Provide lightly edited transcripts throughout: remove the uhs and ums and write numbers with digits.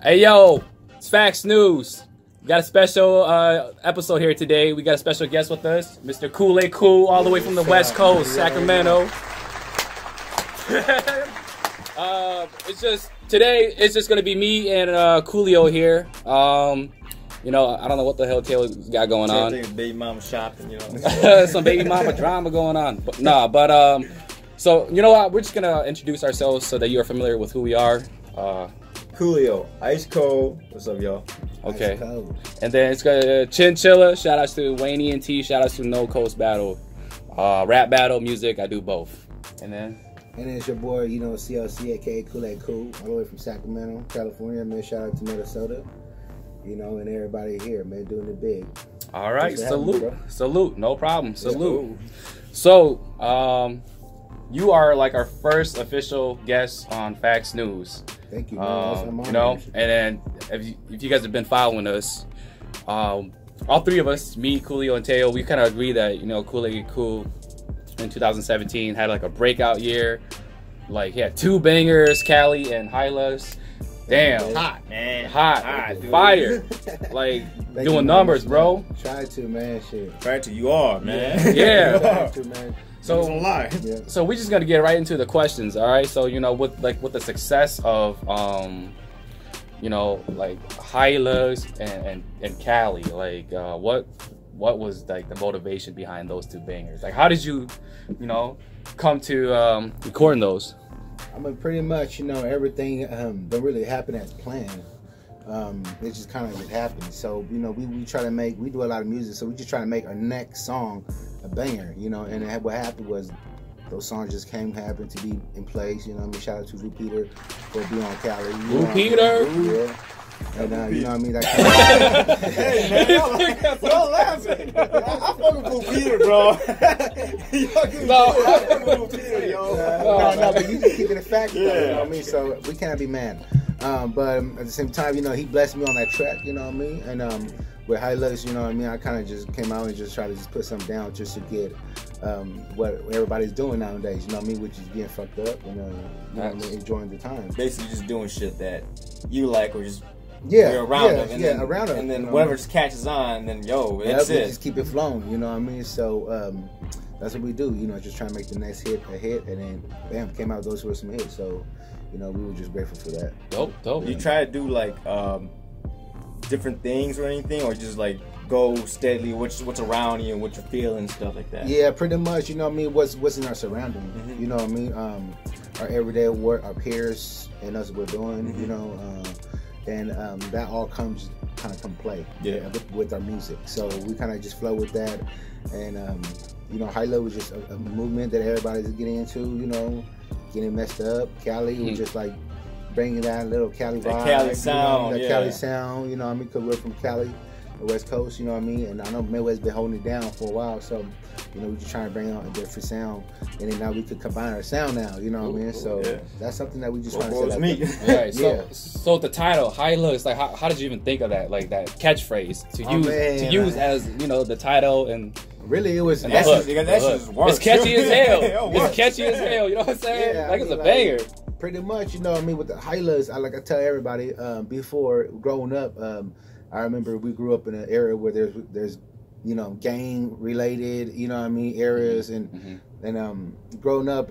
Hey yo, it's FAX News. We got a special episode here today. We got a special guest with us, Mr. CoolayCoo, all the way from the West Coast, Sacramento. Today it's just gonna be me and Coolio here. You know, I don't know what the hell Taylor's got going on. Baby mama shopping, you know. Some baby mama drama going on. But so you know what? We're just gonna introduce ourselves so that you are familiar with who we are. Coolio, ice cold. What's up, y'all? Okay. And then it's got Chinchilla. Shout outs to Wayne E&T. Shout outs to No Coast Battle. Rap battle, music. I do both. And then it's your boy, you know, CLC, aka CoolayCoo, all the way from Sacramento, California. Man, shout out to Minnesota. You know, and everybody here, man, doing it big. All right, salute. Salute. No problem. Salute. Yeah. So, you are like our first official guest on FAX News. Thank you, man. You know, and then if you guys have been following us, all three of us, me, Coolio, and Teo, we kind of agree that, you know, CoolayCoo in 2017 had like a breakout year. Like he had 2 bangers, Cali and HiLuss. Damn, hot, man. Hot, fire. Like doing numbers, bro. Try to, man. Shit. Try to, you are, man. Yeah. Try to, man. So, so we're just gonna get right into the questions, all right? So, you know, with the success of you know, like HiLuss and Cali, like what was like the motivation behind those 2 bangers? Like, how did you know, come to recording those? I mean, pretty much, you know, everything don't really happen as planned. It just kind of happened. So, you know, we try to make, we do a lot of music, so we just try to make our next song a banger, you know. And what happened was those songs just happened to be in place, you know what I mean? Shout out to Peter for being on Cali. Peter? Yeah. And you know what I mean? That kind of hey, man, y'all laughing. I fucking with Peter, bro. No, Peter, yo. No, but you just keeping it fact, yeah. You know what I mean? So we can't be mad. But at the same time, you know, he blessed me on that track, you know what I mean? And with HiLuss, you know what I mean, I kind of just came out and just tried to just put something down just to get what everybody's doing nowadays, you know what I mean, which is getting fucked up and you know what I mean, enjoying the time. Basically just doing shit that you like or just around them. And then, around them. And then you know whatever just catches on, then that's it. Just keep it flowing, you know what I mean? So that's what we do, you know, just trying to make the next hit a hit, and then bam, came out, those were some hits. So, you know, we were just grateful for that. Dope. You try to do like different things or anything, or just like go steadily what's around you and what you're feeling and stuff like that? Yeah, pretty much, you know what I mean, what's in our surrounding, you know what I mean? Our everyday work, our peers, and us we're doing, you know, and that all come play with our music. So we kind of just flow with that, and you know, HiLuss was just a movement that everybody's getting into, you know, getting messed up. Cali was just like bringing that little Cali vibe, Cali sound, Cali sound, you know what I mean, because we're from Cali, the West Coast, you know what I mean, and I know Midwest's been holding it down for a while, so, you know, we're just trying to bring out a different sound, and then now we could combine our sound now, you know what I mean, so that's something that we just trying to set up. Right, so the title, HiLuss, like how did you even think of that, like that catchphrase to use as, you know, the title? And really, it was that just works. It's catchy as hell. It's catchy as hell, you know what I'm saying? Yeah, like, it's a banger. Pretty much, you know what I mean, with the HiLuss, I tell everybody, before growing up, I remember we grew up in an area where there's you know, gang related, you know what I mean, areas, and growing up,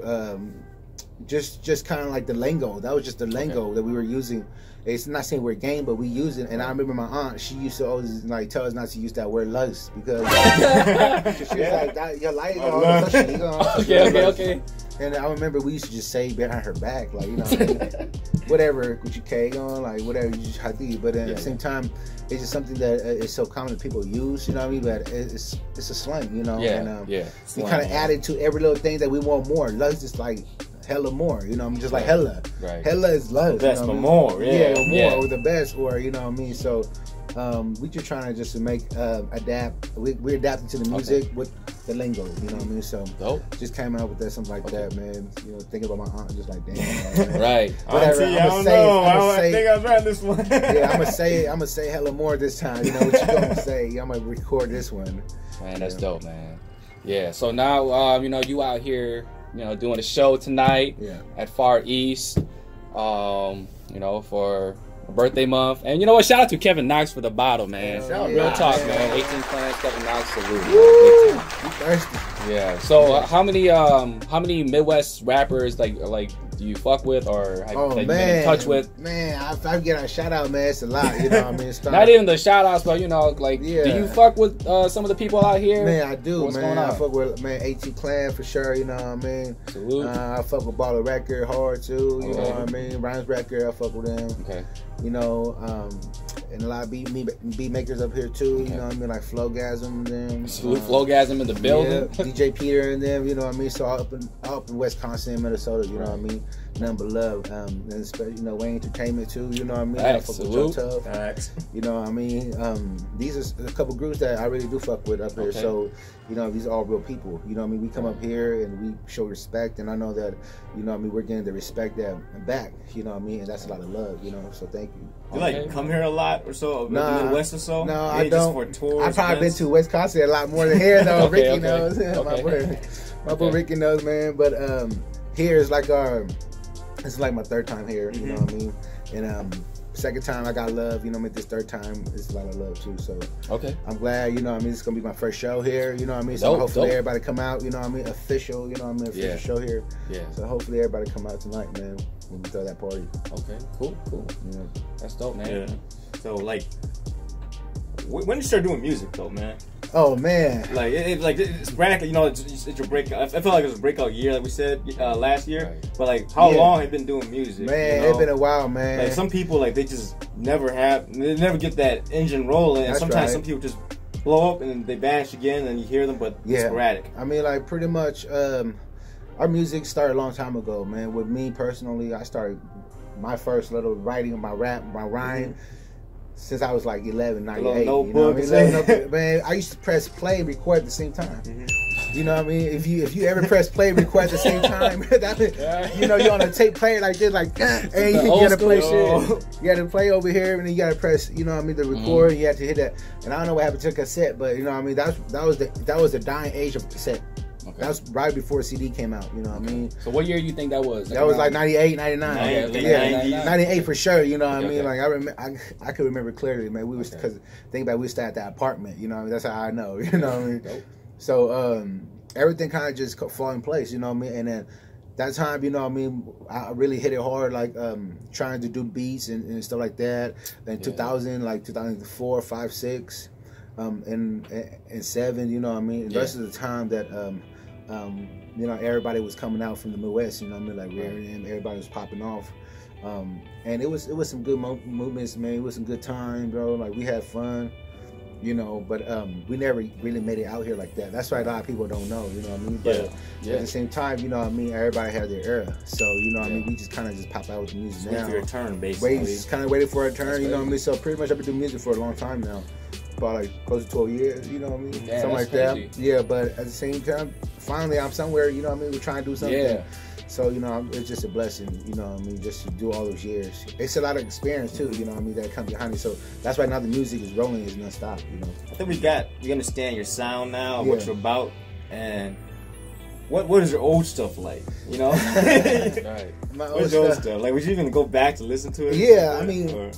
just kind of like the lingo. That was just the lingo that we were using. It's not saying we're gang, but we use it. And I remember my aunt, she used to always like tell us not to use that word "lust" because she was like, that, "Your light on." Okay. And I remember we used to just say behind her back, like, you know, whatever, with your K on, like, whatever, you just hati. But at the same time, it's just something that is so common that people use, you know what I mean? But it's a slang, you know? We kind of added to every little thing that we want more. Lust is like hella more, you know what I mean? Just like hella. Right. Hella is love. The best, you know but more. More, or the best, or, you know what I mean? So, we just trying to just make adapt. We're adapting to the music with the lingo, you know what I mean? So just came out with that, something like that, man. You know, thinking about my aunt, just like, damn, man. Right. Whatever. I don't know. I think I was right this one. Yeah, I'm gonna say hella more this time. You know what you gonna say? I'm gonna record this one. Man, that's dope, man. Yeah. So now, you know, you out here, you know, doing a show tonight at Far East. You know, for birthday month. And you know what? Shout out to Kevin Knox for the bottle, man. Real talk, man. 18 Clans, Kevin Knox, salute. You thirsty? Yeah. So how many Midwest rappers like do you fuck with or have you been in touch with? Man, if I get a shout out, man, it's a lot. You know what I mean? Not even the shout outs, but you know, like, do you fuck with some of the people out here? Man, I do, What's man. going on? I fuck with 18 Clan for sure. You know what I mean? Salute. I fuck with Baller Record hard too. You know what I mean? Rhymes Record, I fuck with them. Okay. You know, and a lot of beat makers up here too. You know what I mean? Like Flowgasm and them. Salute Flowgasm in the building. Yeah, DJ Peter and them. You know what I mean? So all up in Wisconsin, Minnesota. You know what I mean? Nothing but love. And especially, you know, Wayne Entertainment too. You know what I mean? I fuck with Joe Tough. You know what I mean? These are a couple groups that I really do fuck with up here. So, you know, these are all real people. You know what I mean? We come up here and we show respect, and I know that, you know what I mean, we're getting the respect that back. You know what I mean? And that's a lot of love. You know, so thank you. You like come here a lot or so? Nah, Midwest or so? No, Maybe I don't. Just for tours, I've probably events? been to Wisconsin a lot more than here though. Ricky Okay. knows. My boy Ricky knows, man. But here is like it's like my third time here. You know what I mean? And second time I got love. You know what I mean? This third time it's a lot of love too. So I'm glad. You know what I mean? It's gonna be my first show here. You know what I mean? So hopefully everybody come out. You know what I mean? Official. You know what I mean? Official show here. Yeah. So hopefully everybody come out tonight, man. When we throw that party. Okay. Cool. Yeah. That's dope, man. Yeah. So like, when did you start doing music though, man? Oh man, like it's radically, you know, it's your breakout. I feel like it was a breakout year, like we said last year. Right. But like, how long have you been doing music? Man, you know? It's been a while, man. Like some people, like they just never get that engine rolling, and sometimes some people just blow up and then they vanish again, and you hear them, but it's sporadic. I mean, like pretty much, our music started a long time ago, man. With me personally, I started my first little writing of my rhyme. Since I was like 11, 98. You know what I mean? Man, I used to press play and record at the same time. You know what I mean? If you ever press play and record at the same time, you know, you're on a tape player like this, like, and you gotta play shit. You gotta play over here, and then you gotta press, you know what I mean, the record. You have to hit that. And I don't know what happened to cassette, but you know what I mean? That was the dying age of cassette. Okay. That's right before CD came out, you know what I mean? So what year do you think that was? That was like 98, 99. Yeah, 98 for sure, you know what I mean? Like I could remember clearly, man. We was, because think about it, we stayed at that apartment, you know what I mean? That's how I know, you know what I mean? So everything kind of just fall in place, you know what I mean? And then that time, you know what I mean, I really hit it hard, like trying to do beats and stuff like that. Then 2000, like 2004, 5, 6, and 7, you know what I mean? The rest of the time that you know, everybody was coming out from the Midwest, you know what I mean? Like everybody was popping off. And it was some good movements, man. It was some good time, bro. Like we had fun, you know, but we never really made it out here like that. That's why a lot of people don't know, you know what I mean? But at the same time, you know what I mean, everybody had their era. So, you know what I mean, we just kind of just pop out with the music now. Wait for your turn, basically. Just kind of waited for a turn, you know what I mean? So pretty much I've been doing music for a long time now. About like close to 12 years, you know what I mean? Something like crazy. That. Yeah, but at the same time, finally I'm somewhere, you know what I mean? We're trying to do something. Yeah. So, you know, it's just a blessing, you know what I mean, just to do all those years. It's a lot of experience too, you know what I mean, that comes behind it. So that's why now the music is rolling, is non-stop, you know. I think we understand your sound now, what you're about, and what is your old stuff like, you know? Right. What's your old stuff? Like, would you even go back to listen to it? Yeah, I mean,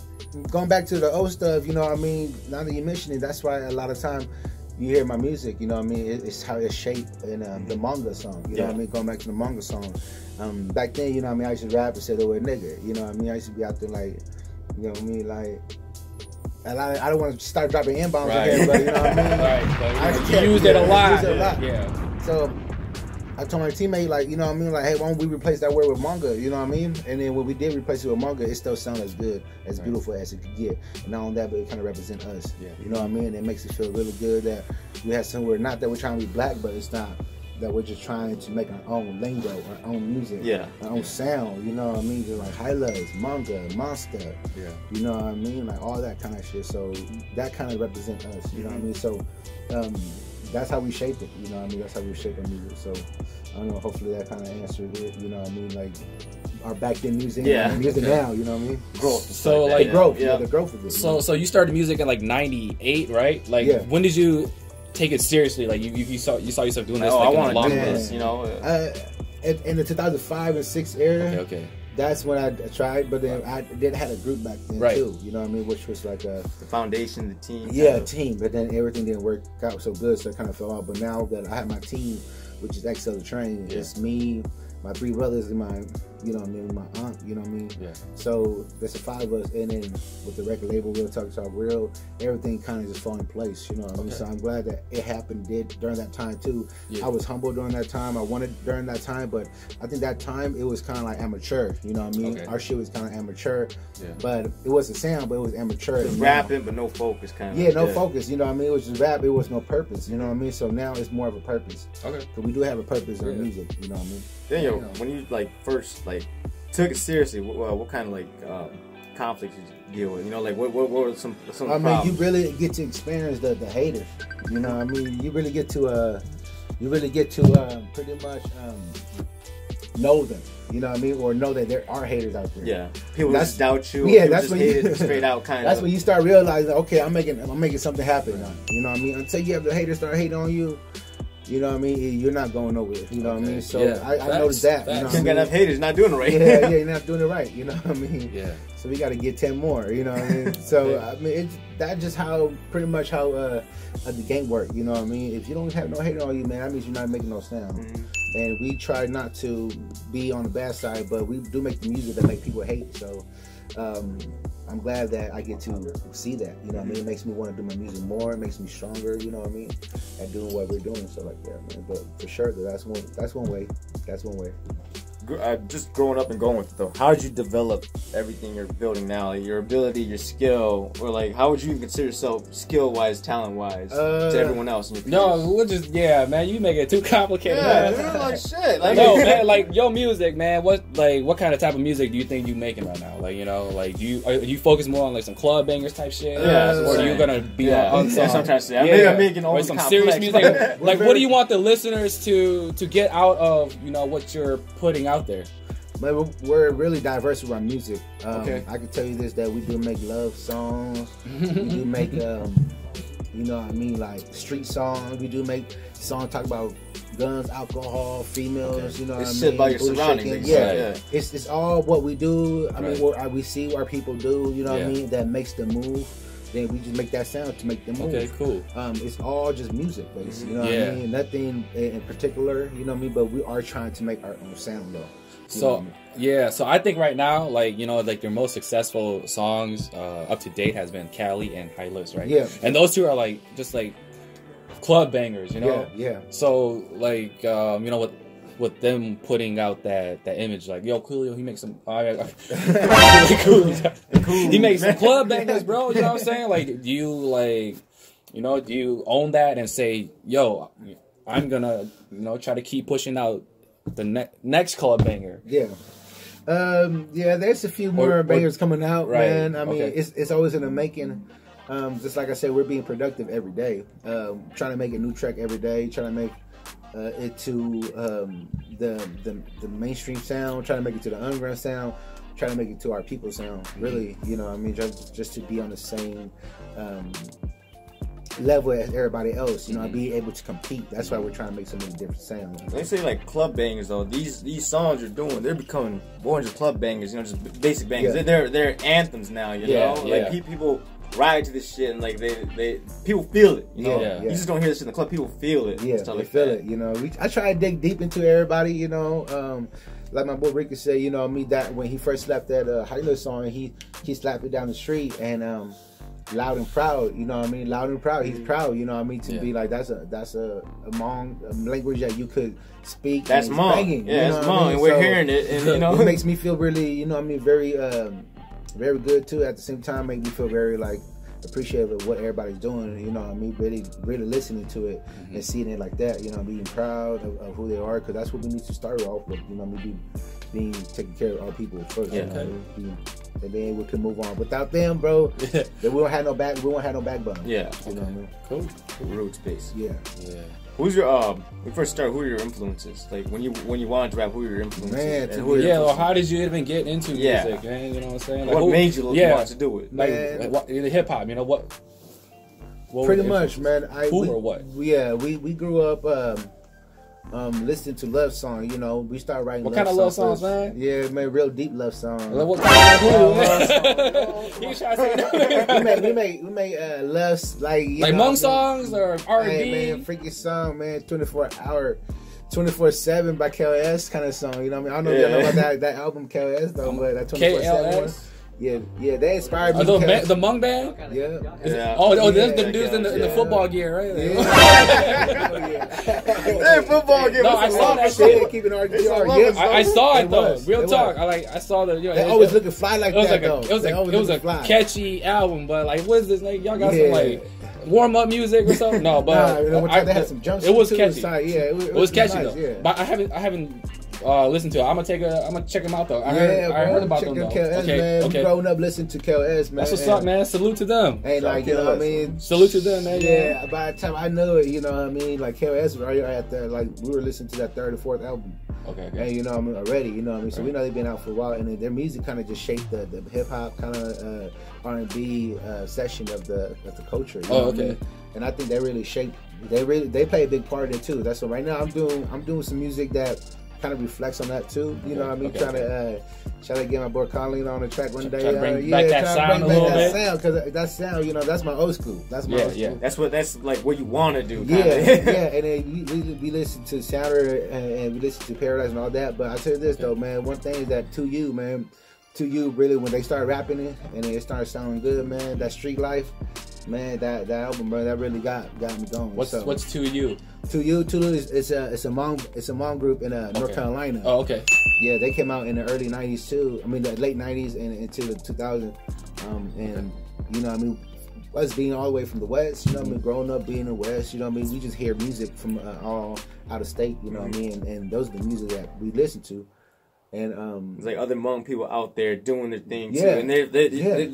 going back to the old stuff, you know what I mean, now that you mention it, that's why a lot of time you hear my music, you know what I mean, it's how it's shaped in the Hmonga song, you know what I mean, going back to the Hmonga song. Back then, you know what I mean, I used to rap and say the word nigga, you know what I mean, I used to be out there like, you know what I mean, like, I don't want to start dropping N-bombs in here, but you know what I mean? I used it a lot. Yeah. So I told my teammate, like, you know what I mean, like, hey, why don't we replace that word with Hmonga, you know what I mean? And then when we did replace it with Hmonga, it still sounds as good, as beautiful as it could get. And not only that, but it kind of represents us. You know what I mean? It makes it feel really good that we have somewhere, not that we're trying to be black, but it's not that we're just trying to make our own lingo, our own music, our own sound, you know what I mean? Just like HiLuss, Hmonga, Monster, you know what I mean? Like all that kind of shit. So that kind of represents us, you know what I mean? So that's how we shaped it, you know what I mean? That's how we shape our music. So I don't know, hopefully that kind of answered it, you know what I mean? Like our back then music and music now, you know what I mean? Growth. So like the growth, the growth of it. So you started music in like 98, right? Like when did you take it seriously? Like you saw yourself doing this. I like want to do this, you know. In the 2005 and 6 era. Okay. that's when I tried, but then I did had a group back then too. You know what I mean? Which was like the foundation, the team. Yeah, team. But then everything didn't work out so good, so it kind of fell off. But now that I have my team, which is XL the Train, it's me, my 3 brothers, and my, you know what I mean, my aunt, you know what I mean? Yeah. So there's the 5 of us, and then with the record label, Real Talk Real, everything kind of just fall in place, you know what I mean? So I'm glad that it happened during that time too. I was humble during that time. I wanted during that time, but I think that time it was kind of like amateur, you know what I mean? Our shit was kind of amateur, but it was a sound, but it was amateur. Just rapping, but no focus, kind of. Yeah, no focus, you know what I mean? It was just rap, it was no purpose, you know what I mean? So now it's more of a purpose. Okay. So we do have a purpose in music, you know what I mean? Then when you like first like took it seriously, what kind of like conflicts did you deal with? You know, like what were some I mean, you really get to experience the haters. You know what I mean? You really get to pretty much know them. You know what I mean? Or know that there are haters out there. Yeah. People just doubt you. Yeah, that's when you straight out kind of. That's when you start realizing, okay, I'm making something happen now. You know what I mean? Until you have the haters start hating on you, you know what I mean? You're not going nowhere. You know what I mean? So I noticed that. You know what I mean? Got enough haters, not doing it right. Yeah, you're not doing it right. You know what I mean? Yeah. So we got to get 10 more. You know what I mean? So I mean, that's just pretty much how the game work. You know what I mean? If you don't have no hater on you, man, that means you're not making no sound. And we try not to be on the bad side, but we do make the music that make people hate. So I'm glad that I get to see that. You know what I mean? It makes me want to do my music more. It makes me stronger. You know what I mean? At doing what we're doing, so like that, man. But for sure, that's one way. That's one way. Just growing up and going with it though, how did you develop everything you're building now? Like your ability, your skill, or like how would you even consider yourself skill-wise, talent-wise to everyone else in your peers? No, we'll just man, you make it too complicated. Yeah, man. Like shit. Like, no, man, like your music, man. What kind of type of music do you think you making right now? Like, you know, like are you focus more on like some club bangers type shit? Or are you gonna be on some? That's what I'm trying to say. I'm making all some serious music. Like, what do you want the listeners to get out of, you know, what you're putting out there? But we're really diverse with our music. I can tell you this, that we do make love songs. We do make, you know what I mean, like street songs. We do make songs talk about guns, alcohol, females. You know what I mean? Shit about your surroundings. Yeah. It's all what we do. I mean, what we see what people do. You know what I mean? That makes them move. Then we just make that sound to make them move. Okay, cool. It's all just music based. You know what I mean? Nothing in particular. You know what I mean? But we are trying to make our own sound though. So so I think right now, like, you know, like your most successful songs up to date has been Cali and HiLuss, right? Yeah. And those two are like just like club bangers, you know? Yeah. So like you know, with them putting out that image, like, yo, Coolio, he makes some he makes some club bangers, bro. You know what I'm saying? Like, do you own that and say, yo, I'm gonna, you know, try to keep pushing out the next club banger? There's a few more bangers coming out, man. I mean, it's always in the making. Just like I said, we're being productive every day. Trying to make a new track every day. Trying to make it to the mainstream sound. Trying to make it to the underground sound. Trying to make it to our people sound. Really, you know what I mean? Just to be on the same level as everybody else, you know, be able to compete. That's why we're trying to make so many different sounds. They say like club bangers though. These songs you're doing, they're becoming more than just club bangers. You know, just basic bangers. They're anthems now. You know, like people ride to this shit and like they people feel it. You know, you just don't hear this in the club. People feel it. Yeah, they feel it. You know, I try to dig deep into everybody. You know, like my boy Ricky said, you know, that when he first slapped that HiLuss song, he slapped it down the street and. Loud and proud, you know what I mean? Loud and proud. He's proud, you know what I mean? To be like, that's a Hmong language that you could speak. That's Hmong. Yeah, it's Hmong, and we're hearing it, and you know, it makes me feel really, you know what I mean, very, very good too. At the same time, make me feel very like appreciative of what everybody's doing. You know what I mean? Really listening to it and seeing it like that. You know, being proud of who they are, because that's what we need to start off with. You know what I mean? Being taking care of our people first. Yeah. You know, and then we can move on. Without them, bro, then we won't have no backbone. Yeah. You know what I mean? Cool. Roots base. Yeah. Who's your when you first started, who are your influences? Like when you wanted to rap, who are your influences? Man, well, how did you even get into music, man? You know what I'm saying? Like, what made you want to do it? Like hip hop, you know what pretty much, man. Who or what? Yeah, we grew up listening to love songs. You know, we started writing. What kind of love songs, man? Yeah, man, real deep love songs. What kind of He's trying to say that. we made love like Hmong songs or R&B. Hey, man, freaky song, man, 24-hour. 24/7 by KLS kind of song, you know what I mean? I don't know if y'all know about that album KLS though, but that 24/7 one. Yeah, they inspired me. The Hmong band? Yeah. Oh, there's the dudes in the football gear, right? Yeah. Hey, football gear. No, I saw that shit. Keeping RTTR. Yeah, I saw it though. Real talk. I saw the. You know, they always looking fly like that though. It was a catchy album, but like, what is this? Like, y'all got some like warm up music or something? No, but they had some jumps. It was catchy. It was catchy nice, though. Yeah. But I haven't listened to it. I'm gonna check them out though. I heard about them though. Okay. Growing up listening to KLS, man. That's what's up, man. Salute to them. Hey, like, you know what I mean? Salute to them, man. Yeah, by the time I knew it, you know what I mean? Like, KLS was already at the, like, we were listening to that third or fourth album. Okay. And, you know what I mean? Already, you know what I mean? So we know they've been out for a while, and their music kind of just shaped the hip-hop kind of R&B section of the culture. You know what I mean? And I think they really shaped, they play a big part in it, too. That's what right now I'm doing some music that kind of reflects on that too, you know what I mean? Trying to get my boy Colleen on the track one day. Try to bring back that sound a little bit. Because that sound, you know, that's my old school. That's my old school. That's like what you want to do. Yeah. And then we listen to Sounder and we listen to Paradise and all that. But I tell you this though, man, one thing is that To You really, when they started rapping it and it started sounding good, man, that street life, man, that album, bro, that really got me going. What's To You? To You it's a Hmong group in North Carolina. Oh, okay. Yeah, they came out in the early '90s too. I mean, the late '90s and into the 2000s. And you know, I mean, us being all the way from the West, you know, what I mean, growing up being in the West, you know, what I mean, we just hear music from all out of state, you know, what I mean, and those are the music that we listen to. And it's like other Hmong people out there doing their thing too, and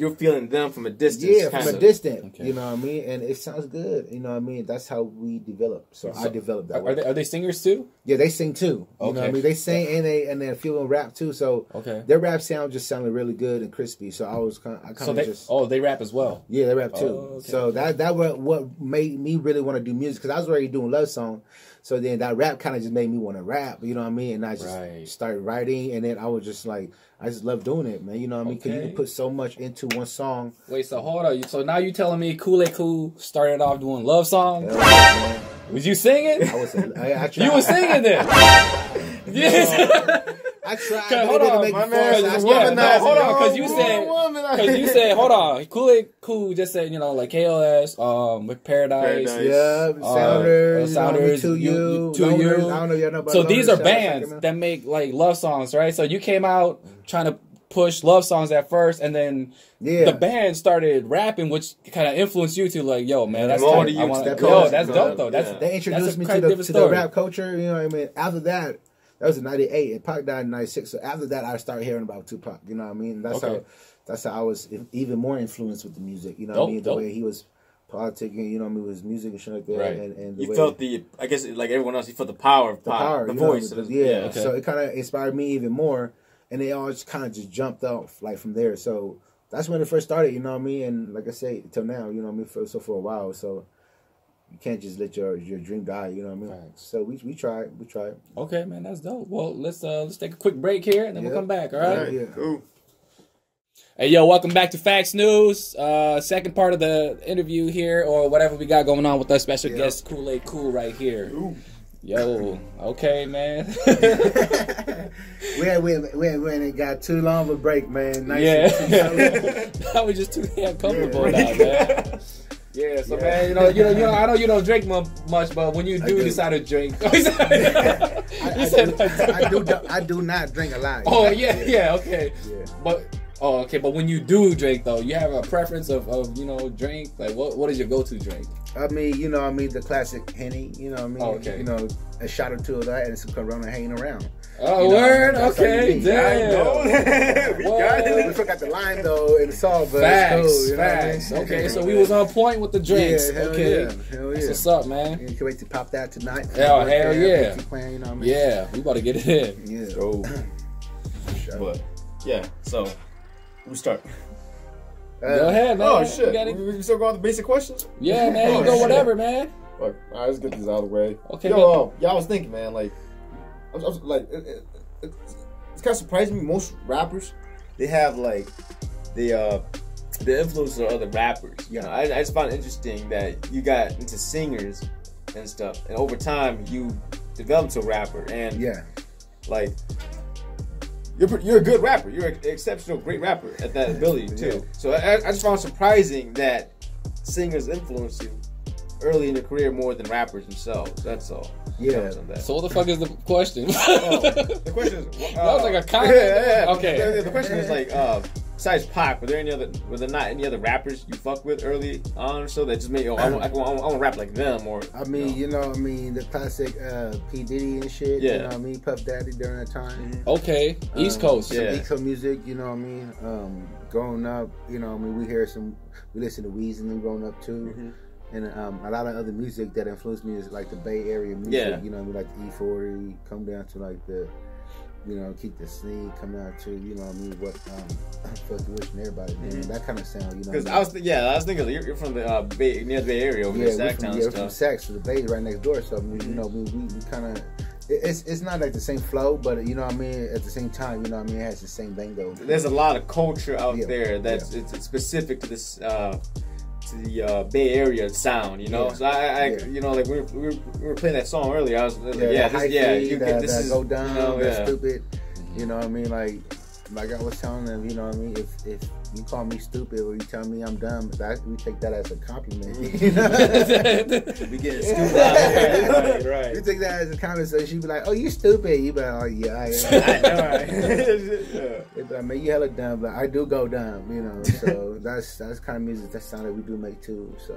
you're feeling them from a distance. Yeah, from a distance. Okay. You know what I mean, and it sounds good. You know what I mean. That's how we develop. So I developed that. Are they singers too? Yeah, they sing too. Okay. You know what I mean. They sing and then a few of them rap too. So their rap sound just sounded really good and crispy. So they rap as well. Yeah, they rap too. Okay. So that what made me really want to do music, because I was already doing love song. So then that rap kind of just made me want to rap, you know what I mean? And I just started writing, and then I was just like, I just love doing it, man. You know what I mean? Because you can put so much into one song. Wait, so hold on. So now you telling me CoolayCoo started off doing love songs? Was you singing? I tried. You were singing then? Yes. I tried. Hold on, my man. Hold on, because you said, hold on. CoolayCoo just said, you know, like KLS, with Paradise. Yeah, Sounders, To You. I don't know y'all know about. So these are bands that make like love songs, right? So you came out trying to push love songs at first, and then the band started rapping, which kind of influenced you to like, yo, man, that's dope. That's dope though. They introduced me to the rap culture. You know what I mean? After that. That was in '98, and Pac died in '96. So after that, I started hearing about Tupac. You know what I mean? That's how I was even more influenced with the music. You know what I mean? The way he was politicking, you know what I mean, with his music and shit like that. Right. And you felt I guess like everyone else, you felt the power of Pac, the voice. So it kind of inspired me even more, and they all just kind of just jumped off like from there. So that's when it first started. You know what I mean? And like I say, till now, you know what I mean. So for a while, so. You can't just let your dream die, you know what I mean? Right. So we tried. Okay, man, that's dope. Well, let's take a quick break here, and then we'll come back, all right? Yeah. Cool. Hey, yo, welcome back to FAX News. Second part of the interview here, or whatever we got going on with our special guest, CoolayCoo, right here. Ooh. Yo, okay, man. we ain't got too long of a break, man. Nice. That was just too damn comfortable now, man. Yeah, so man, you know, I know you don't drink much, but when you do decide to drink, I do not drink a lot. Oh yeah, okay. Yeah. But when you do drink though, you have a preference of drink. Like what is your go-to drink? I mean, you know, the classic Henny. You know what I mean? Oh, okay. You know, a shot or two of that and some Corona hanging around. Oh, word? Okay, damn. We forgot the lime though in the salt, but facts, cool, facts. Okay, so we was on point with the drinks. Yeah, hell yeah. That's what's up, man. You can't wait to pop that tonight. Hell yeah. Playing, you know what I mean? Yeah, we about to get it in. Yeah. So, but yeah, so we start. Go ahead, man. Oh shit! We still go on the basic questions. Yeah, man. You go whatever, man. Fuck. All right, let's get these out of the way. Okay. Yo, I was thinking, man, like, I was like, it's kind of surprising me. Most rappers, they have like the influence of other rappers. You know, I just found it interesting that you got into singers and stuff, and over time you developed to a rapper, and like you're a good rapper. You're an exceptional, great rapper at that ability too. So I just found it surprising that singers influence you early in your career more than rappers themselves. That's all. Yeah. So what the fuck is the question? The question is that was like a comment. Okay. The question is like, besides Pac, were there not any other rappers you fucked with early on or so that just made I want to rap like them? Or I mean, the classic P Diddy and shit. Yeah. You know what I mean? Puff Daddy during that time. Okay. East Coast. East Coast music. You know what I mean? Growing up, you know, I mean, we listen to Weezy growing up too. And a lot of other music that influenced me is like the Bay Area music, you know, like the E40, come down to like the, you know, Keep the Sneak, come down to, you know what I mean, what Fuck You Wishing Everybody, that kind of sound, you know. Because I was thinking you're from the near the Bay Area over there, Sacktown we're from Sax, so the Bay is right next door, so I mean, you know, we kind of, it's not like the same flow, but you know what I mean, at the same time, you know what I mean, it has the same lingo. There's a lot of culture out there that's it's specific to this to the Bay Area sound, you know. So I you know, like we were playing that song earlier. I was like, this is go down, you know, that's stupid. You know what I mean? Like I was telling them, you know what I mean. If you call me stupid or you tell me I'm dumb, we take that as a compliment. You know? We get stupid. Right. You take that as a compliment. So she be like, "Oh, you stupid." You be like, "Oh yeah, I am." I know, right? They be like, "Man, you hella dumb," but I do go dumb. You know, so that's kind of music, that sound that we do make too. So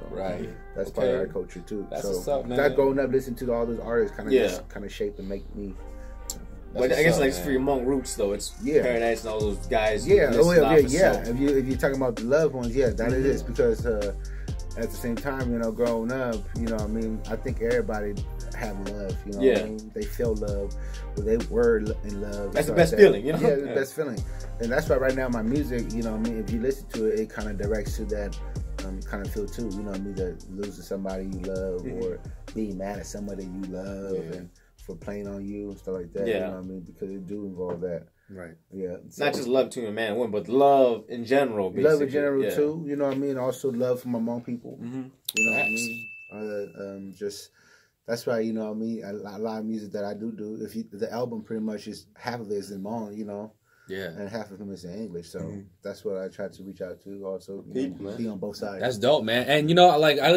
that's part of our culture too. That's so what's up, man. That growing up listening to all those artists kind of shaped and make me. But I guess like for your Hmong roots though, it's Paradise and all those guys. Yeah. If you're talking about the loved ones, that it is, because at the same time, you know, growing up, you know what I mean, I think everybody have love, you know what I mean? They feel love, or they were in love. That's the best feeling, you know? Yeah, the best feeling. And that's why right now my music, you know what I mean, if you listen to it, it kind of directs to that kind of feel too, you know what I mean, that losing somebody you love or being mad at somebody you love and for playing on you and stuff like that, you know what I mean, because it do involve that. Right. Yeah. So, not just love between a man and woman, but love in general, basically. Love in general too, you know what I mean? Also love for my Hmong people. You know what I mean? Just that's why, you know what I mean, a lot of music that I do, the album pretty much is half of it is in Hmong, you know. Yeah. And half of them is in English. So that's what I try to reach out to also. Be on both sides. That's dope, man. And you know, like I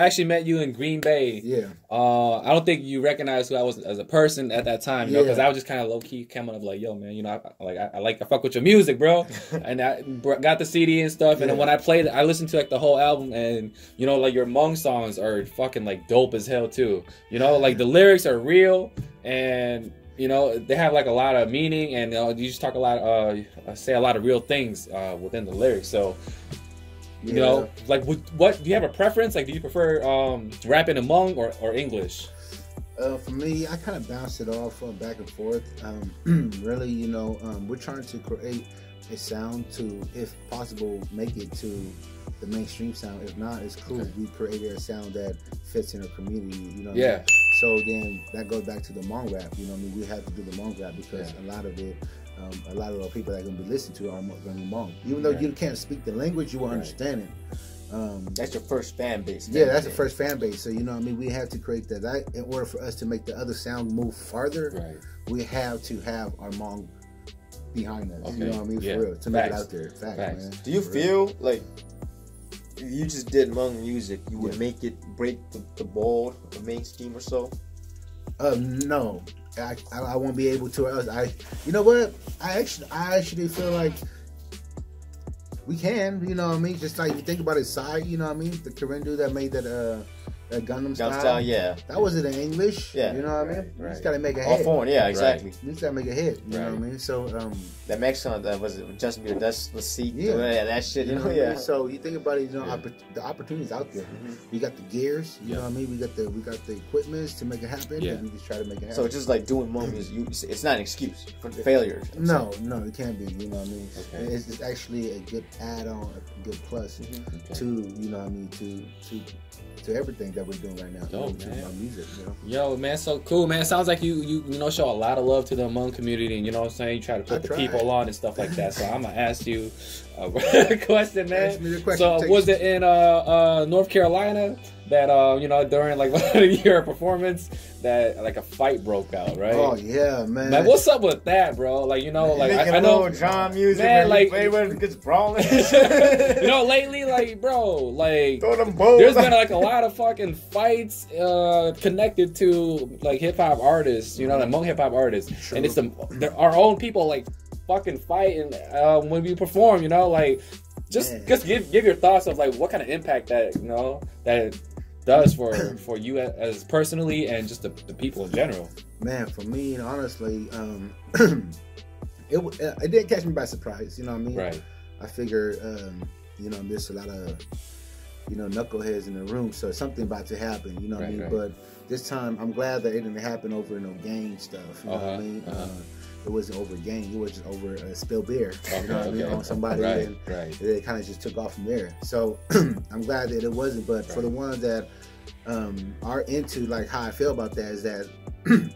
actually met you in Green Bay. Yeah. I don't think you recognized who I was as a person at that time, you know, because I was just kind of low key coming up like, yo, man, you know, I fuck with your music, bro. And I got the CD and stuff. And then when I played it, I listened to like the whole album, and you know, like your Hmong songs are fucking like dope as hell too. You know, like the lyrics are real, and you know, they have like a lot of meaning, and you just talk a lot, say a lot of real things within the lyrics. So. You know, like what do you have a preference? Like, do you prefer rapping in Hmong or English? For me, I kind of bounce it off back and forth. Really, you know, we're trying to create a sound to, if possible, make it to the mainstream sound. If not, it's cool. We created a sound that fits in our community. You know. What I mean? So then that goes back to the Hmong rap. You know, what I mean, we have to do the Hmong rap because a lot of it. A lot of the people that are going to be listened to are going to be Hmong. Even though you can't speak the language, you will understand it. That's your first fan base. That's the first fan base. So, you know what I mean? We have to create that. In order for us to make the other sound move farther, we have to have our Hmong behind us. You know what I mean? For real. To make it out there. Facts, man. Do you feel like if you just did Hmong music, you would make it break the mold of mainstream or so? No. I won't be able to. You know what? I actually feel like we can. You know what I mean? Just like you think about his side. You know what I mean? The Korean dude that made that Gangnam Style. That wasn't in English. You know what I mean? You just gotta make a hit. All foreign, exactly. You just gotta make a hit. You know what I mean? So that Mexican that was it Justin Bieber. That's the seat. That shit. You know. So you think about it. You know, the opportunities out there. We got the gears. You know what I mean? We got the equipments to make it happen. And we just try to make it happen. So it's just like doing movies. It's not an excuse for failure. No, it can't be. You know what I mean? It's actually a good add-on, a good plus to, you know what I mean, to to everything that we're doing right now. Dope, to man. my music, you know? Yo, man, so cool, man. Sounds like you show a lot of love to the Hmong community, and you know what I'm saying. You try to put the people on and stuff like that. So I'm gonna ask you a question, man. Ask me the question. So was it in North Carolina that you know, during like one of your performance that like a fight broke out, right? Oh yeah, man. Man, what's up with that, bro? Like, you know, like I know John music, man, like everybody gets brawling. you know, lately, like, bro, like there's been like a lot of fucking fights connected to like hip hop artists, you know, like Hmong hip hop artists, True. and it's our own people like fucking fighting when we perform, you know, like just give your thoughts of like what kind of impact that, you know, that does for you as personally and just the people in general. Man, for me, honestly, it did catch me by surprise. You know what I mean? Right. I figure, you know, there's a lot of, you know, knuckleheads in the room, so something about to happen. You know what I mean? Right. But this time, I'm glad that it didn't happen over no gang stuff. You know what I mean? It wasn't over gang. It was just over spilled beer. You know what I mean? On somebody, and it kind of just took off from there. So I'm glad that it wasn't. But for the ones that are into like how I feel about that is that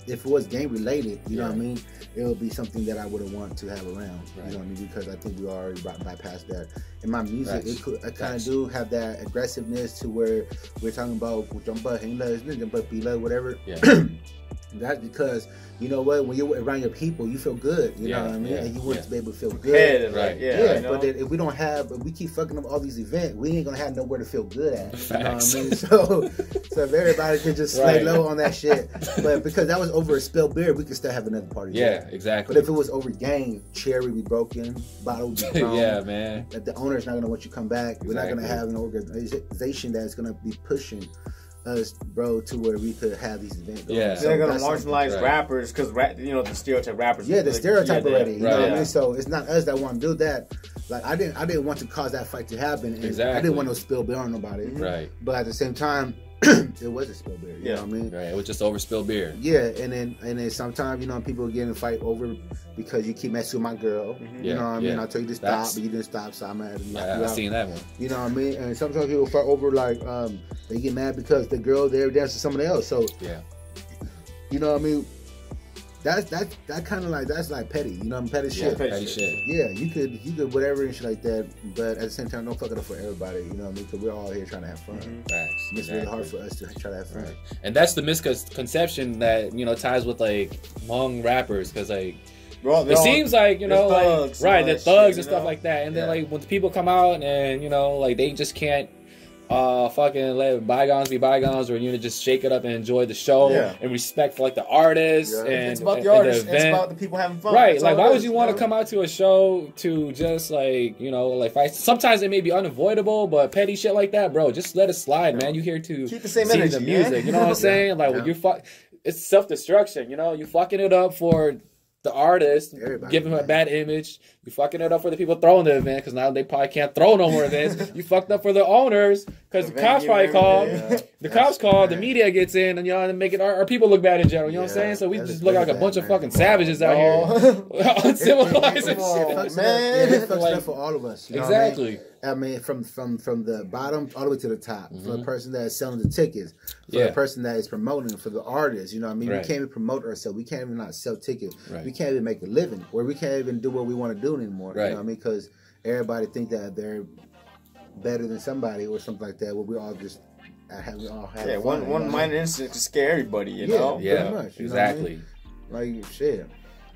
if it was gang related, you know what I mean, it would be something that I wouldn't want to have around. You know what I mean? Because I think we already bypassed that. In my music, I kind of do have that aggressiveness to where we're talking about HiLuss, whatever. That's because, you know what, when you're around your people, you feel good, you know what I mean? And you want to be able to feel good. But then if we don't have, if we keep fucking up all these events, we ain't gonna have nowhere to feel good at. You know what I mean? So if everybody could just lay low on that shit. But because that was over a spilled beer, we could still have another party. Exactly. But if it was over gang, cherry would be broken, bottle would be thrown. Man. That the owner's not gonna want you to come back. We're not gonna have an organization that's gonna be pushing us, bro, to where we could have these events. So they're gonna marginalize rappers because you know the stereotype rappers. The stereotype already. You know what I mean? So it's not us that want to do that. Like I didn't want to cause that fight to happen. And I didn't want to spill beer on nobody. But at the same time, it was a spill beer. You know what I mean? It was just over spilled beer. And then sometimes, you know, people get in a fight over because you keep messing with my girl. You know what I mean? I told you to stop, but you didn't stop, so I'm mad at you. I've seen that one. You know what I mean? And sometimes people fight over like they get mad because the girl there dancing with somebody else. So you know what I mean? That kind of like, that's like petty, you know what I mean? Petty shit. Petty shit. Yeah, you could whatever and shit like that, but at the same time, don't fuck it up for everybody, you know what I mean? Because we're all here trying to have fun. It's really hard for us to try to have fun. And that's the misconception that, you know, ties with like Hmong rappers, because like it seems like, you know, like the thugs and stuff like that, and then like when people come out and, you know, like they just can't fucking let bygones be bygones, or, you know, just shake it up and enjoy the show and respect for like the artists and it's about the artists, it's about the people having fun. Like why would you want to come out to a show to just like, you know, like fight? Sometimes it may be unavoidable, but petty shit like that, bro, just let it slide, man. You here to keep the same see energy, the music, you know what I'm saying? Like when you it's self-destruction, you know, you fucking it up for the artist, give him a bad image. You fucking it up for the people throwing the event, because now they probably can't throw no more events. You fucked up for the owners, because the cops probably called. The cops called, the media gets in, and, you know, and make it our people look bad in general. You know what I'm saying? So we just look like a bunch of fucking savages out here, uncivilized and shit. Man, it fucks up for all of us. You know exactly. I mean, from the bottom all the way to the top. For the person that is selling the tickets, for the person that is promoting, for the artist. You know what I mean? We can't even promote ourselves. We can't even not sell tickets. We can't even make a living, or we can't even do what we want to do anymore. You know what I mean? Because everybody think that they're better than somebody or something like that. Where we all just have fun, one minor incident to scare everybody. You know? Pretty much. Exactly. Like shit.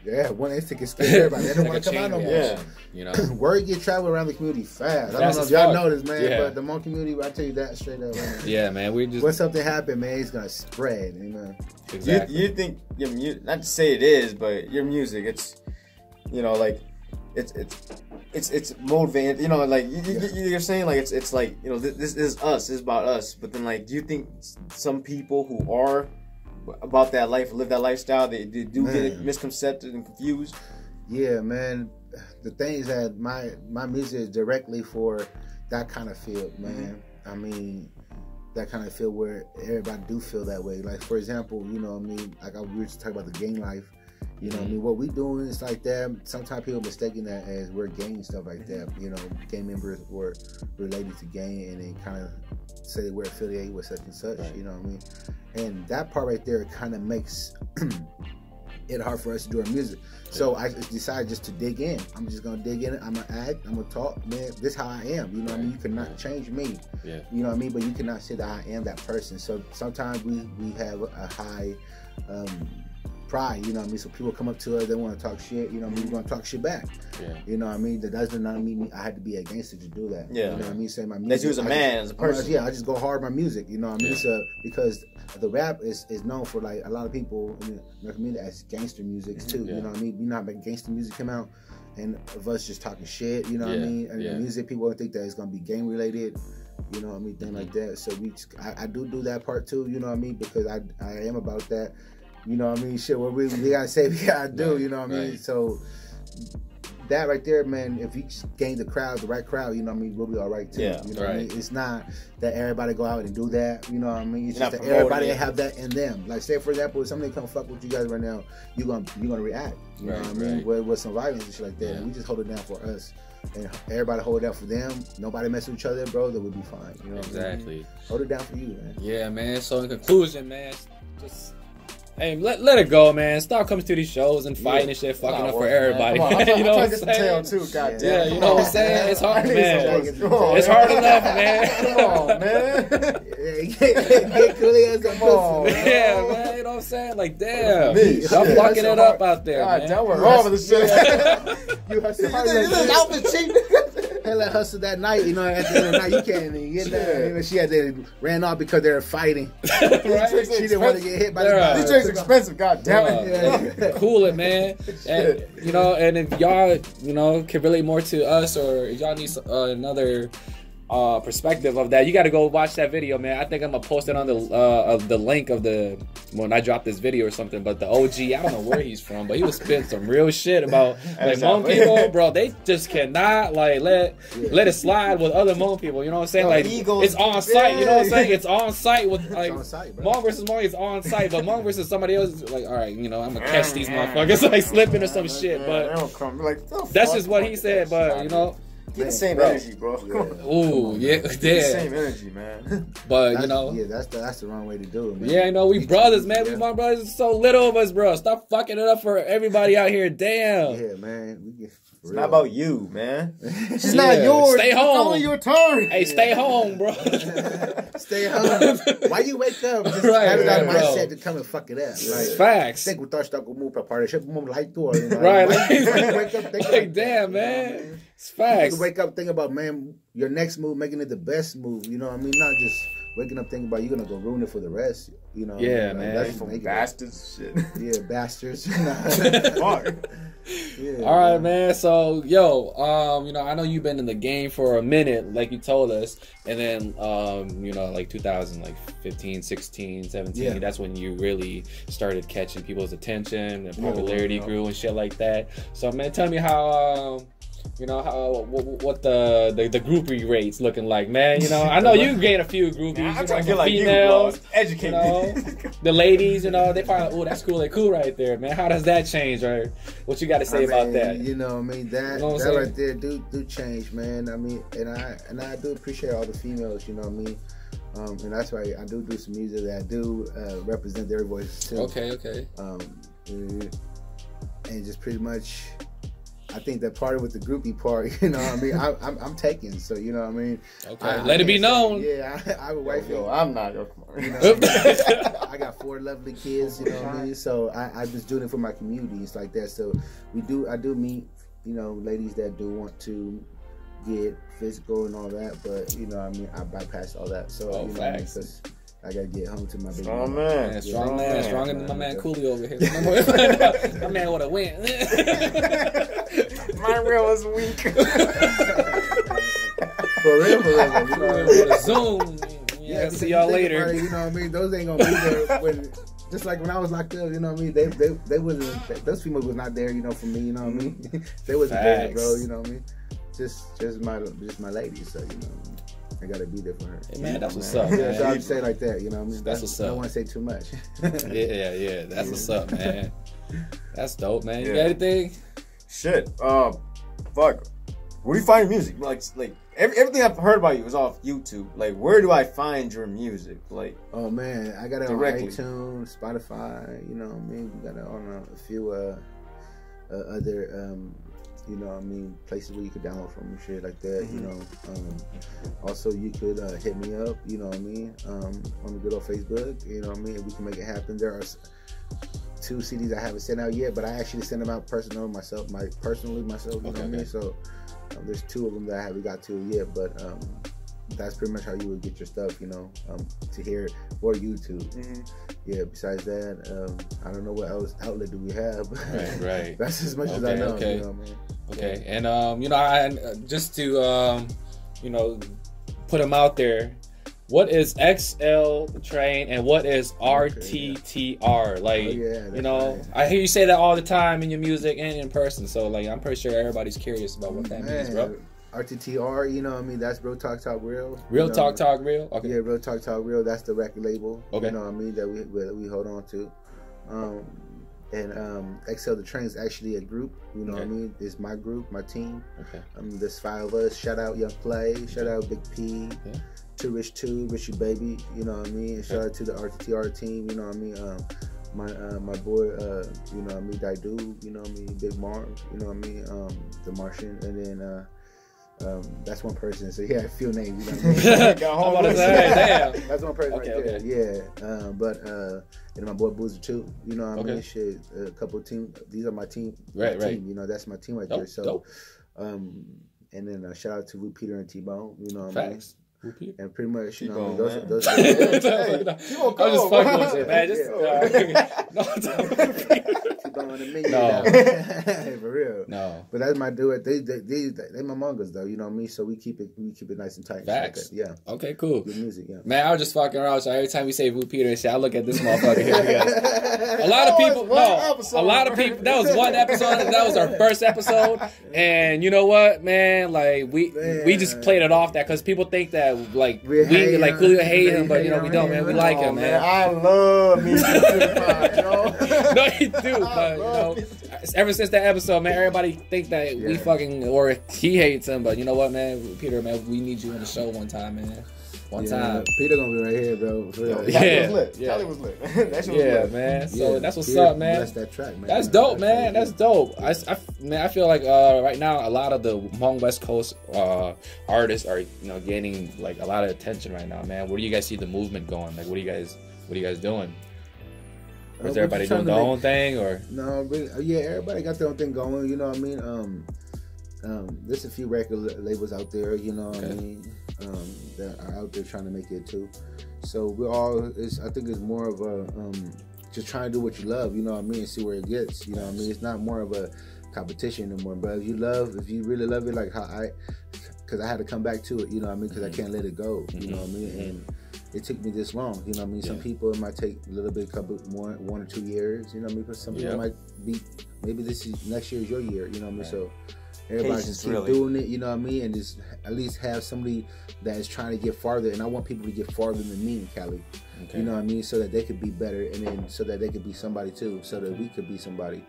Yeah, one instant can scare everybody. They don't want to come out no more. You know, word get traveled around the community fast. I don't know if y'all know this, man, but the Hmong community, I tell you that straight up. Man. Man, we just, when something happen, man, it's gonna spread. You know, exactly. You think your music? Not to say it is, but your music, it's, you know, like it's motivating. You know, like you're saying, like it's like, you know, this is us. This is about us. But then, like, do you think some people who are about that life, live that lifestyle, they do get misconcepted and confused? Yeah, man. The thing is that my music is directly for that kind of field, man. I mean, that kind of field where everybody do feel that way. Like, for example, you know what I mean? Like, we were just talking about the gang life. You know what I mean? What we doing is like that. Sometimes people mistaking that as we're gang, stuff like that. You know, gang members were related to gang, and they kind of say we're affiliated with such and such. You know what I mean? And that part right there kind of makes it hard for us to do our music. So I decided just to dig in. I'm just gonna dig in. I'm gonna act. I'm gonna talk. Man, this is how I am. You know what I mean? You cannot change me. Yeah. You know what I mean? But you cannot say that I am that person. So sometimes we have a high pride. You know what I mean? So people come up to us, they want to talk shit. You know what I mean? We're gonna talk shit back. Yeah. You know what I mean? That does not mean I had to be a gangster to do that. Yeah. You know what I mean? Say my music. That you as a man, as a person. I just go hard my music. You know what I mean? So because the rap is known for like a lot of people in the community as gangster music too. You know what I mean? You know how gangster music come out, and of us just talking shit. You know what I mean? And the music, people think that it's gonna be gang related. You know what I mean? Thing like that. So I do that part too. You know what I mean? Because I am about that. You know what I mean? Shit, what we gotta say, we gotta do. You know what I mean? So that right there, man, if you gain the right crowd, you know what I mean, we'll be all right too. You know what I mean? It's not that everybody go out and do that, you know what I mean? It's just that everybody have that in them. Like, say for example, if somebody come fuck with you guys right now, you're gonna react. You know what I mean? With some violence and shit like that. And we just hold it down for us. And everybody hold it down for them. Nobody mess with each other, bro, then we'll be fine. You know what I mean? Hold it down for you, man. Yeah, man. So in conclusion, man, just hey, let it go, man. Stop coming to these shows and fighting and shit, fucking up for everybody. You know what I'm saying? Too, goddamn. Yeah, you know what I'm saying? It's hard, man. It's hard enough, man. Come on, man. Get Cooley as a pussy. Yeah, man. You know what I'm saying? Like, damn. Y'all fucking it up out there, man. Damn, we're wrong with the shit. You hustle cheap. Hell, hustle that night, you know, at the end of the night, you can't even get that. You know, she had to ran off because they were fighting. Right? She didn't want to get hit by the car. These drinks expensive, goddamn it. Cool it, man. And, you know, and if y'all, you know, can relate more to us, or if y'all need another perspective of that, you got to go watch that video, man. I think I'm gonna post it on the link of the when I drop this video or something. But the OG, I don't know where he's from, but he was spitting some real shit about like Hmong people, bro. They just cannot like let it slide with other Hmong people. You know what I'm saying? Like it's on site. You know what I'm saying? It's on site with like Hmong versus Hmong is on site, but Hmong versus somebody else is like, all right, you know, I'm gonna catch these motherfuckers like slipping or some shit. But that's just what he said. But you know. Get the same energy, bro. Ooh, yeah, Get the same energy, man. But you know, that's the wrong way to do it, man. Yeah, you know, we brothers, man. We my brothers. There's so little of us, bro. Stop fucking it up for everybody out here. Damn. Yeah, man. It's not about you, man. It's not yours. Stay home. It's only your turn. Hey, stay home, bro. Stay home. Why you wake up? Just have that mindset to come and fuck it up. Like, facts. Think we thought go move per party. Should move like door. Right. Wake up, think like damn, man. It's facts. You wake up, think about, man, your next move, making it the best move. You know what I mean? Not just waking up thinking about you're gonna go ruin it for the rest. You know? Yeah, man. That's from bastards. Shit. Yeah, bastards. Yeah, all right, man. So, yo, you know, I know you've been in the game for a minute, like you told us, and then, you know, like 2015, 16, 17. That's when you really started catching people's attention and popularity grew and shit like that. So, man, tell me how. You know what the groupie rates looking like, man. You know, I know you gained a few groupies. I'm trying to get like females, you, bro. Educate you know, the ladies. You know, they find, oh, that's CoolayCoo right there, man. How does that change, or what you got to say about that? You know, I mean that right there do change, man. I mean, and I do appreciate all the females. You know what I mean. And that's why I do some music that I do represent their voices too. Okay. And just pretty much. I think that part with the groupie part, you know what I mean? I'm taken, so you know what I mean? Okay, let it be known. Yeah, I would wife yo, I'm not. You know, I got 4 lovely kids, you know what I mean? So I just doing it for my community, it's like that. So I do meet, you know, ladies that do want to get physical and all that, but you know what I mean? I bypass all that. So you know, because I gotta get home to my baby. Strong man. Stronger than my man Cooley over here. My man would have win. My reel is weak. For real. Zoom. Yeah, see y'all later. You know what I mean? Those ain't gonna be there just like when I was locked up, you know what I mean? They wasn't, those females was not there, you know, for me, you know what I mean? They wasn't there, bro, you know what I mean? Just my lady, so you know. I gotta be there for her. Hey, man, that's what's up, man. Yeah, so I would say like that, you know what I mean? That's what's up. I don't want to say too much. Yeah, that's what's up, man. That's dope, man. You got anything? Shit. Fuck. Where do you find your music? Like everything I've heard about you is off YouTube. Like, where do I find your music? Like, oh man, I got it directly on iTunes, Spotify. You know what I mean? We got it on a few other you know what I mean, places where you could download from and shit like that. You know, also you could hit me up. You know what I mean? On the good old Facebook. You know what I mean? We can make it happen. There are 2 CDs I haven't sent out yet, but I actually sent them out personally myself. You know what I mean? So there's 2 of them that I haven't got to yet, but that's pretty much how you would get your stuff, you know, to hear it, or YouTube. Yeah, besides that, I don't know what else outlet do we have. Right. That's as much as I know. You know, man. Okay, and you know, I just to you know, put them out there. What is XL Train and what is RTTR? Like, you know, right. I hear you say that all the time in your music and in person. So, like, I'm pretty sure everybody's curious about what that means, bro. RTTR, you know what I mean? That's Real Talk Real. Real Talk Real? Okay. Yeah, Real Talk Real. That's the record label. Okay. You know what I mean? That we hold on to. And XL the Train is actually a group. You know what I mean? It's my group, my team. Okay. There's 5 of us. Shout out Young Play. Shout out Big P. Okay. To Richie Baby, you know what I mean? And shout out to the RTTR team, you know what I mean? My boy, you know what I mean? Daidu, you know what I mean? Big Marv, you know what I mean? The Martian, and then that's one person. So yeah, a few names, you know what I mean? I'm about to say, damn. That's one person right there. Yeah, but and my boy Boozer too, you know what I mean? Shit, a couple of teams. These are my team. Right. You know, that's my team right there. So, and then shout out to Root Peter and T-Bone, you know what I mean? And pretty much, you know, those I'm just fucking with you, man. No. For real. No. But that's my dude. They my Hmongas though, you know what I mean? So we keep it nice and tight. Facts. Yeah. Okay, cool. Good music, yeah. Man, I was just fucking around. So every time we say Vu Peter and shit, I look at this motherfucker here. A lot of people, that was one episode. That was our first episode. And you know what, man? Like we just played it off that because people think that like we like Cooley hate him, but you know we don't, man. We like him, man. I love me. No, you do, but you know, ever since that episode, man, everybody think that we fucking or he hates him, but you know what, man, Peter, man, we need you on the show one time, man. One time. Peter gonna be right here, bro. Cali was lit. Cali was lit. That shit was lit. Man. So that's what's up, man. Bless that track, man. That's dope, man. That's dope. I feel like right now a lot of the Hmong West Coast artists are, you know, gaining like a lot of attention right now, man. Where do you guys see the movement going? Like, what are you guys doing? Or is everybody doing their own thing, or no? Yeah, everybody got their own thing going. You know what I mean? There's a few record labels out there. You know what I mean? That are out there trying to make it too. So we're all. I think it's more of a just trying to do what you love. You know what I mean? And see where it gets. You know what I mean? It's not more of a competition anymore. But if you really love it, like because I had to come back to it. You know what I mean? Because I can't let it go. You know what I mean? And it took me this long, you know what I mean? Some people, it might take a little bit, one or 2 years, you know what I mean? Because some people might be, maybe next year is your year, you know what I mean? So everybody just keep doing it, you know what I mean? And just at least have somebody that is trying to get farther. And I want people to get farther than me in Cali, you know what I mean? So that they could be better, and then so that they could be somebody too, so that we could be somebody,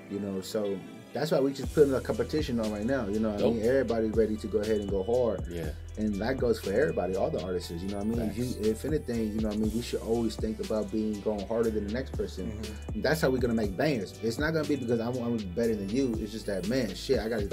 you know? So that's why we just putting a competition on right now, you know what I mean? Everybody's ready to go ahead and go hard. Yeah. And that goes for everybody, all the artists, you know what I mean? If anything, you know what I mean, we should always think about going harder than the next person. That's how we're going to make bangers. It's not going to be because I'm better than you. It's just that, man, shit, I got to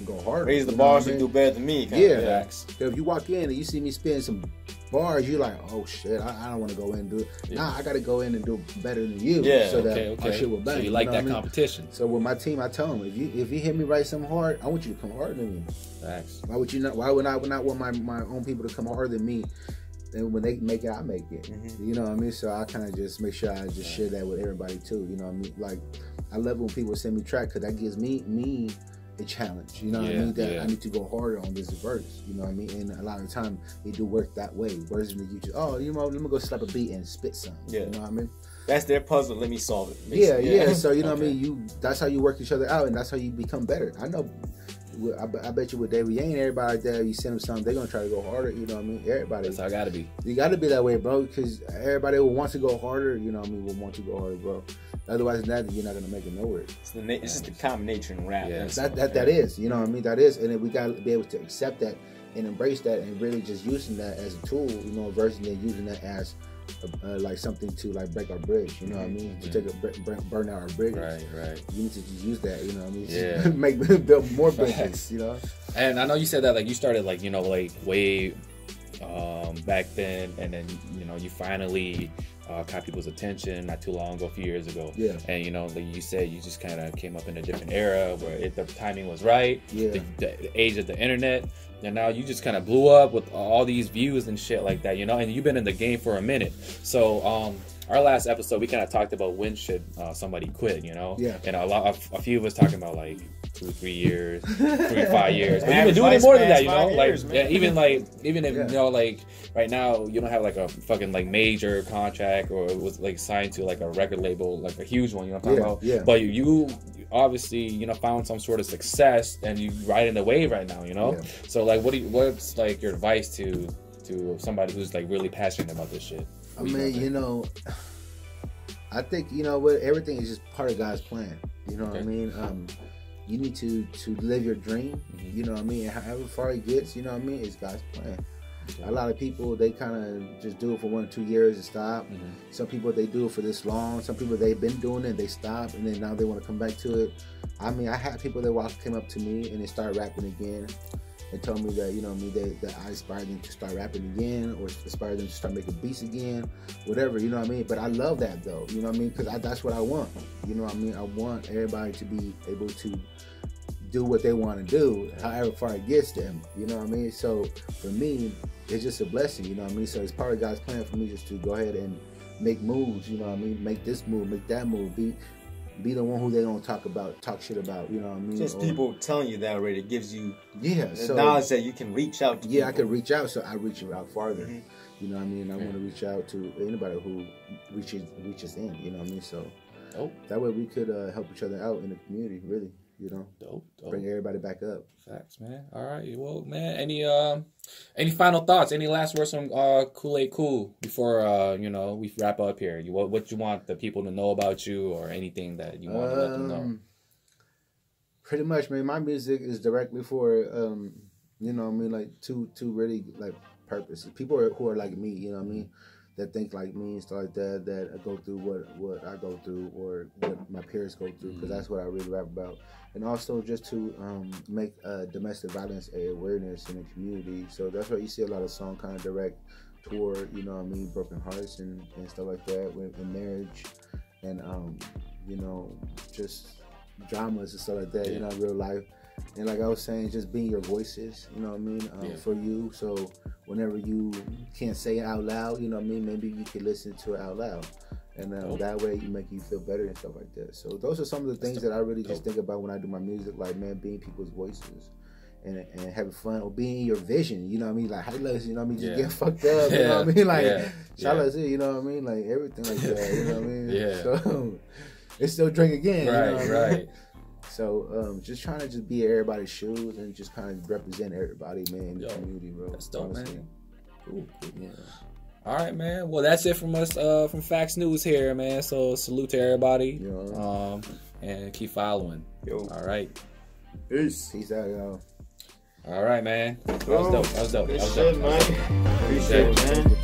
go harder. Raise the bar so you do better than me. Yeah. If you walk in and you see me spitting some bars, you're like, oh shit, I don't want to go in and do it. Nah, I got to go in and do better than you. Yeah. So that our shit will bang. So you like that competition. So with my team, I tell them, if you hit me right something hard, I want you to come harder than me. Facts. Why would you not? Why would I not want my own people to come harder than me? And when they make it, I make it. You know what I mean? So I kind of just make sure I just share that with everybody too. You know what I mean? Like, I love when people send me track because that gives me a challenge. You know what I mean? That I need to go harder on this verse. You know what I mean? And a lot of the time it do work that way. Versus you just, you know, let me go slap a beat and spit something. Yeah. You know what I mean? That's their puzzle. Let me solve it. Yeah. So you know what I mean? That's how you work each other out, and that's how you become better. I know I bet you with David Yang and everybody like that, you send them something, they're gonna try to go harder. You know what I mean? Everybody. That's how it gotta be. You gotta be that way, bro, because everybody who wants to go harder, you know what I mean, will want to go harder, bro. Otherwise than that, you're not gonna make it nowhere. It's just the common nature in rap. Yeah. That is, you know what I mean? That is, and then we gotta be able to accept that and embrace that, and really just using that as a tool, you know, versus then using that as like something to like break our bridge, you know what I mean? To take burn out our bridges. Right. You need to just use that, you know what I mean? Yeah. Build more bridges, you know. And I know you said that like you started like, you know, like way back then, and then, you know, you finally caught people's attention not too long ago, a few years ago. Yeah. And, you know, like you said, you just kind of came up in a different era where the timing was right. Yeah. The age of the internet. And now you just kind of blew up with all these views and shit like that, you know, and you've been in the game for a minute. So our last episode, we kind of talked about when should somebody quit, you know? Yeah. And a few of us talking about like 2 or 3 years, 3 to 5 years. But you've been doing it more than that, you know? Years, like, even if, you know, like right now you don't have like a fucking like major contract or was like signed to like a record label, like a huge one, you know what I'm talking about? Yeah. But you obviously, you know, found some sort of success and you riding the wave right now, you know? Yeah. So like what's like your advice to somebody who's like really passionate about this shit? I mean, you know, I think, you know what, everything is just part of God's plan. You know what I mean? You need to live your dream, you know what I mean? And however far it gets, you know what I mean, it's God's plan. Okay. A lot of people, they kind of just do it for 1 or 2 years and stop. Some people, they do it for this long. Some people, they've been doing it, they stop, and then now they want to come back to it. I mean, I had people that came up to me and they started rapping again and told me that, you know, that I inspired them to start rapping again, or inspired them to start making beats again, whatever, you know what I mean? But I love that though, you know what I mean? Because that's what I want, you know what I mean? I want everybody to be able to do what they want to do, however far it gets them, you know what I mean? So for me, it's just a blessing, you know what I mean? So it's part of God's plan for me just to go ahead and make moves, you know what I mean? Make this move, make that move, be the one who they don't talk shit about, you know what I mean? Just people telling you that already, it gives you so knowledge that you can reach out to people. I can reach out, so I reach out farther. You know what I mean? I want to reach out to anybody who reaches in, you know what I mean? So that way we could help each other out in the community, really, you know? Dope. Bring everybody back up. Facts, man. All right. Well, man, any final thoughts? Any last words from CoolayCoo before you know, we wrap up here? What you want the people to know about you, or anything that you want to let them know? Pretty much, man. My music is directly for you know what I mean, like two really like purposes. People who are like me, you know what I mean, that think like me and stuff like that, that go through what I go through or what my peers go through, because that's what I really rap about. And also just to make domestic violence a awareness in the community. So that's why you see a lot of songs kind of direct toward, you know what I mean, broken hearts and stuff like that, in marriage, and you know, just dramas and stuff like that, you know, real life. And like I was saying, just being your voices, you know what I mean, for you. So whenever you can't say it out loud, you know what I mean, maybe you can listen to it out loud. And that way you make you feel better and stuff like that. So those are some of the things that I really just think about when I do my music, like, man, being people's voices and having fun, or being your vision, you know what I mean, like HiLuss, you know what I mean, just getting fucked up, you know what I mean, like HiLuss, you know what I mean, like everything like that, you know what I mean. So it's still drink again, you know what I mean? So just trying to just be everybody's shoes and just kind of represent everybody, man, in the community, bro. That's dope, honestly. man. Cool. Yeah. All right, man. Well, that's it from us from FAX News here, man. So salute to everybody. And keep following. All right. Peace out, y'all. All right, man. That was dope. Good shit, man. Appreciate it, man.